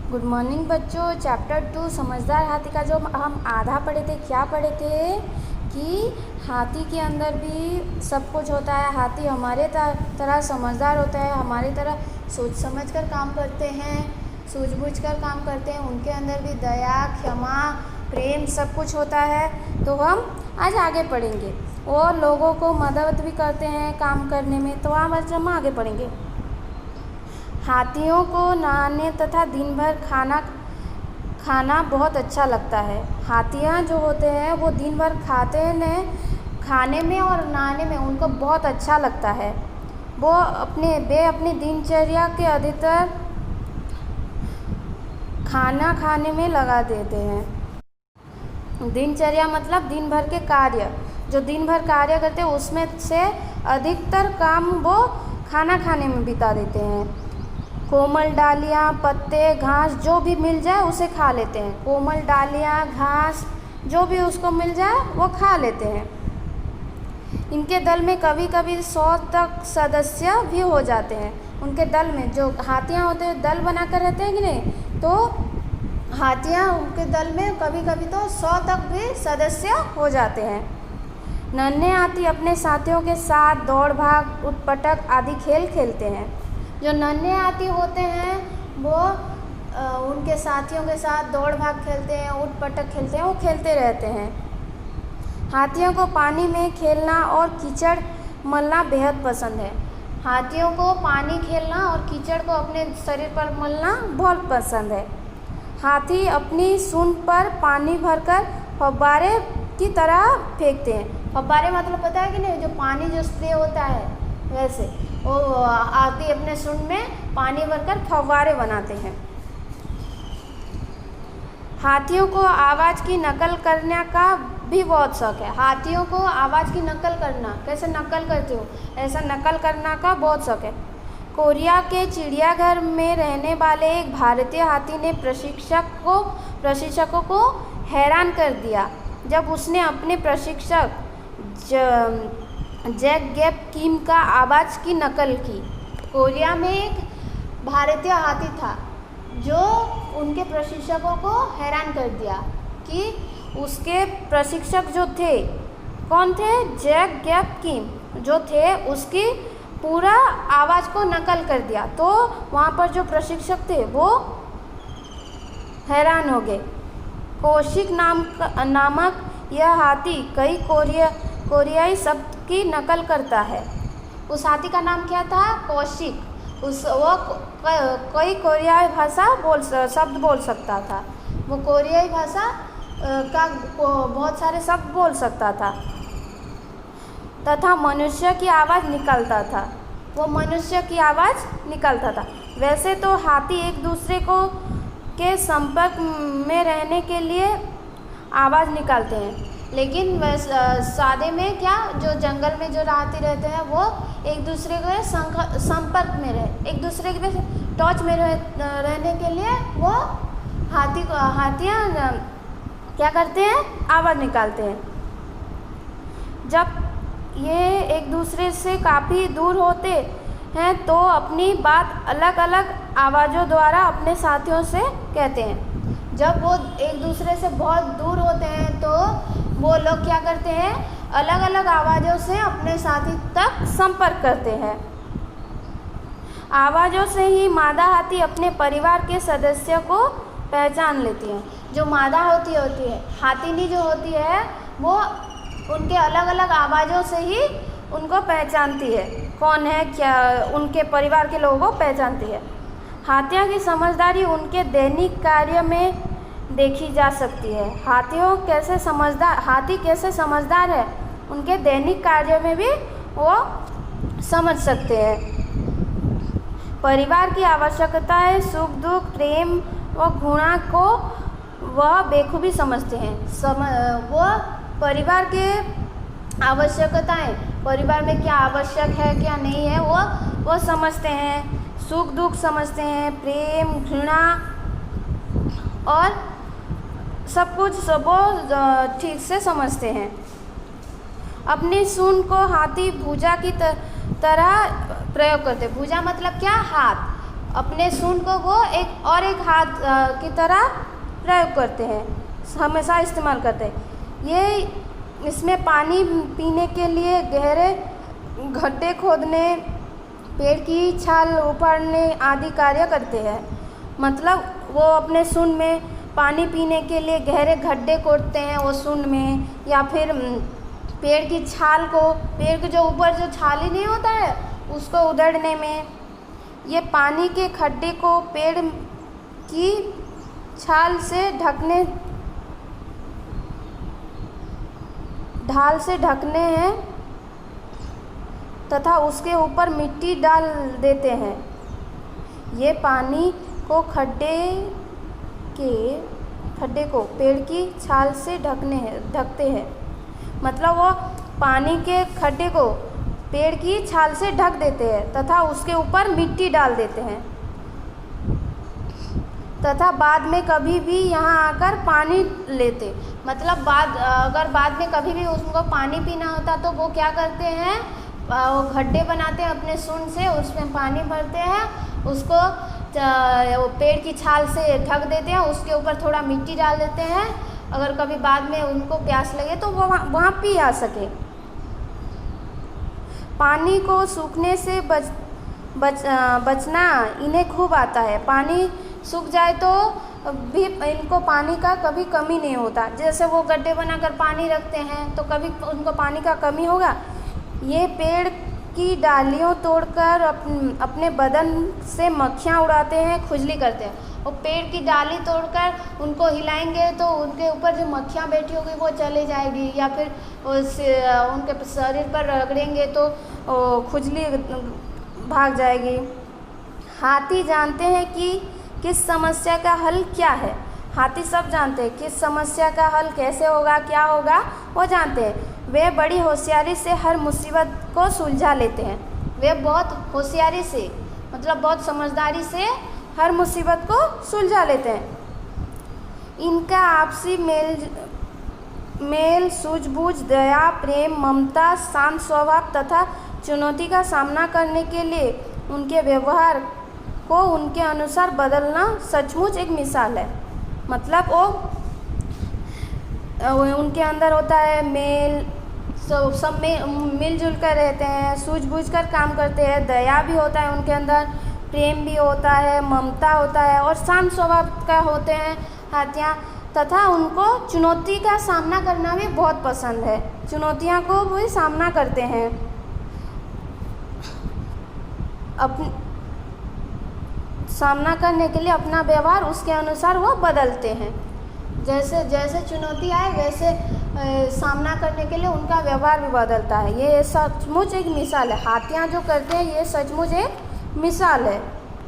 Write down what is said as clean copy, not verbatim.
Good morning बच्चों। Chapter 2 समझदार हाथी का जो हम आधा पढ़े थे, क्या पढ़े थे कि हाथी के अंदर भी सब कुछ होता है। हाथी हमारे तरह समझदार होता है, हमारी तरह सोच समझ कर काम करते हैं, सूझबूझ कर काम करते हैं। उनके अंदर भी दया, क्षमा, प्रेम सब कुछ होता है। तो हम आज आगे पढ़ेंगे। वो लोगों को मदद भी करते हैं काम करने में। तो आज हम आगे पढ़ेंगे। हाथियों को नहाने तथा दिन भर खाना बहुत अच्छा लगता है। हाथियाँ जो होते हैं वो दिन भर खाने में और नहाने में उनको बहुत अच्छा लगता है। वे अपनी दिनचर्या के अधिकतर खाना खाने में लगा देते हैं। दिनचर्या मतलब दिन भर के कार्य, जो दिन भर कार्य करते हैं उसमें से अधिकतर काम वो खाना खाने में बिता देते हैं। कोमल डालियाँ, पत्ते, घास जो भी मिल जाए उसे खा लेते हैं। कोमल डालियाँ, घास जो भी उसको मिल जाए वो खा लेते हैं। इनके दल में कभी कभी 100 तक सदस्य भी हो जाते हैं। उनके दल में जो हाथियाँ होते हैं दल बनाकर रहते हैं कि नहीं, तो हाथियाँ उनके दल में कभी कभी तो 100 तक भी सदस्य हो जाते हैं। नन्हे हाथी अपने साथियों के साथ दौड़ भाग, उठपटक आदि खेल खेलते हैं। जो नन्हे हाथी होते हैं वो उनके साथियों के साथ दौड़ भाग खेलते हैं, उठ पटक खेलते हैं, वो खेलते रहते हैं। हाथियों को पानी में खेलना और कीचड़ मलना बेहद पसंद है। हाथियों को पानी खेलना और कीचड़ को अपने शरीर पर मलना बहुत पसंद है। हाथी अपनी सूंड पर पानी भरकर फव्वारे की तरह फेंकते हैं। फव्वारे मतलब पता है कि नहीं, जो पानी जो स्प्रे होता है वैसे वो हाथी अपने सूंड में पानी भरकर फव्वारे बनाते हैं। हाथियों को आवाज़ की नकल करने का भी बहुत शौक है। हाथियों को आवाज़ की नकल करना, कैसे नकल करते हो, ऐसा नकल करना का बहुत शौक है। कोरिया के चिड़ियाघर में रहने वाले एक भारतीय हाथी ने प्रशिक्षकों को हैरान कर दिया जब उसने अपने प्रशिक्षक जैक गैप किम का आवाज़ की नकल की। कोरिया में एक भारतीय हाथी था जो उनके प्रशिक्षकों को हैरान कर दिया कि उसके प्रशिक्षक जो थे, कौन थे, जैक गैप किम जो थे, उसकी पूरा आवाज़ को नकल कर दिया। तो वहाँ पर जो प्रशिक्षक थे वो हैरान हो गए। कौशिक नामक यह हाथी कई कोरियाई शब्द की नकल करता है। उस हाथी का नाम क्या था, कौशिक। वो कोई कोरियाई भाषा शब्द बोल सकता था। वो कोरियाई भाषा का बहुत सारे शब्द बोल सकता था तथा मनुष्य की आवाज़ निकालता था। वो मनुष्य की आवाज़ निकालता था। वैसे तो हाथी एक दूसरे के संपर्क में रहने के लिए आवाज़ निकालते हैं, लेकिन सादे में क्या, जो जंगल में जो हाथी रहते हैं वो एक दूसरे के संपर्क में रहे, एक दूसरे के टच में रहने के लिए वो हाथियाँ क्या करते हैं, आवाज़ निकालते हैं। जब ये एक दूसरे से काफ़ी दूर होते हैं तो अपनी बात अलग अलग आवाज़ों द्वारा अपने साथियों से कहते हैं। जब वो एक दूसरे से बहुत दूर होते हैं तो वो लोग क्या करते हैं, अलग अलग आवाज़ों से अपने साथी तक संपर्क करते हैं। आवाज़ों से ही मादा हाथी अपने परिवार के सदस्यों को पहचान लेती है। जो मादा होती है, हाथिनी जो होती है, वो उनके अलग अलग आवाज़ों से ही उनको पहचानती है, कौन है क्या, उनके परिवार के लोगों को पहचानती है। हाथियों की समझदारी उनके दैनिक कार्य में देखी जा सकती है। हाथी कैसे समझदार है, उनके दैनिक कार्य में भी वो समझ सकते हैं। परिवार की आवश्यकताएं, सुख दुख, प्रेम व घृणा को वह बेखूबी समझते हैं। वो परिवार के आवश्यकताएं, परिवार में क्या आवश्यक है क्या नहीं है, वो समझते हैं। सुख दुख समझते हैं, प्रेम, घृणा और सब कुछ वो ठीक से समझते हैं। अपनी सूंड को हाथी भुजा की तरह प्रयोग करते। भुजा मतलब क्या, हाथ। अपने सूंड को वो एक हाथ की तरह प्रयोग करते हैं, हमेशा इस्तेमाल करते हैं। ये इसमें पानी पीने के लिए गहरे गड्ढे खोदने, पेड़ की छाल उपाड़ने आदि कार्य करते हैं। मतलब वो अपने सूंड में पानी पीने के लिए गहरे गड्ढे खोदते हैं वो सूंड में, या फिर पेड़ की छाल को, पेड़ के जो ऊपर जो छाली नहीं होता है उसको उधेड़ने में, ये पानी के खड्डे को पेड़ की ढाल से ढकने हैं तथा उसके ऊपर मिट्टी डाल देते हैं। ये पानी को खड्डे को पेड़ की छाल से ढकते हैं। मतलब वो पानी के खड्डे को पेड़ की छाल से ढक देते हैं तथा उसके ऊपर मिट्टी डाल देते हैं, तथा बाद में कभी भी यहाँ आकर पानी लेते। मतलब अगर बाद में कभी भी उनको पानी पीना होता तो वो क्या करते हैं, वो गड्ढे बनाते हैं अपने सूंड से, उसमें पानी भरते हैं, उसको वो पेड़ की छाल से ढक देते हैं, उसके ऊपर थोड़ा मिट्टी डाल देते हैं। अगर कभी बाद में उनको प्यास लगे तो वो वहाँ पी आ सके। पानी को सूखने से बचना इन्हें खूब आता है। पानी सूख जाए तो भी इनको पानी का कभी कमी नहीं होता। जैसे वो गड्ढे बनाकर पानी रखते हैं तो कभी उनको पानी का कमी होगा। ये पेड़ की डालियों तोड़कर अपने बदन से मक्खियाँ उड़ाते हैं, खुजली करते हैं। और पेड़ की डाली तोड़कर उनको हिलाएंगे तो उनके ऊपर जो मक्खियाँ बैठी होगी वो चली जाएगी, या फिर उनके शरीर पर रगड़ेंगे तो खुजली भाग जाएगी। हाथी जानते हैं कि किस समस्या का हल क्या है। हाथी सब जानते हैं किस समस्या का हल कैसे होगा, क्या होगा, वो जानते हैं। वे बड़ी होशियारी से हर मुसीबत को सुलझा लेते हैं। वे बहुत होशियारी से, मतलब बहुत समझदारी से हर मुसीबत को सुलझा लेते हैं। इनका आपसी मेल सूझबूझ, दया, प्रेम, ममता, शांत स्वभाव तथा चुनौती का सामना करने के लिए उनके व्यवहार को उनके अनुसार बदलना सचमुच एक मिसाल है। मतलब वो उनके अंदर होता है मेल, सब में मिलजुल कर रहते हैं, सूझबूझ कर काम करते हैं, दया भी होता है उनके अंदर, प्रेम भी होता है, ममता होता है और शांत स्वभाव का होते हैं हाथियाँ। तथा उनको चुनौती का सामना करना भी बहुत पसंद है, चुनौतियाँ को भी सामना करते हैं। सामना करने के लिए अपना व्यवहार उसके अनुसार वो बदलते हैं। जैसे जैसे चुनौती आए वैसे सामना करने के लिए उनका व्यवहार भी बदलता है। ये सचमुच एक मिसाल है। हाथियाँ जो करते हैं ये सचमुच एक मिसाल है।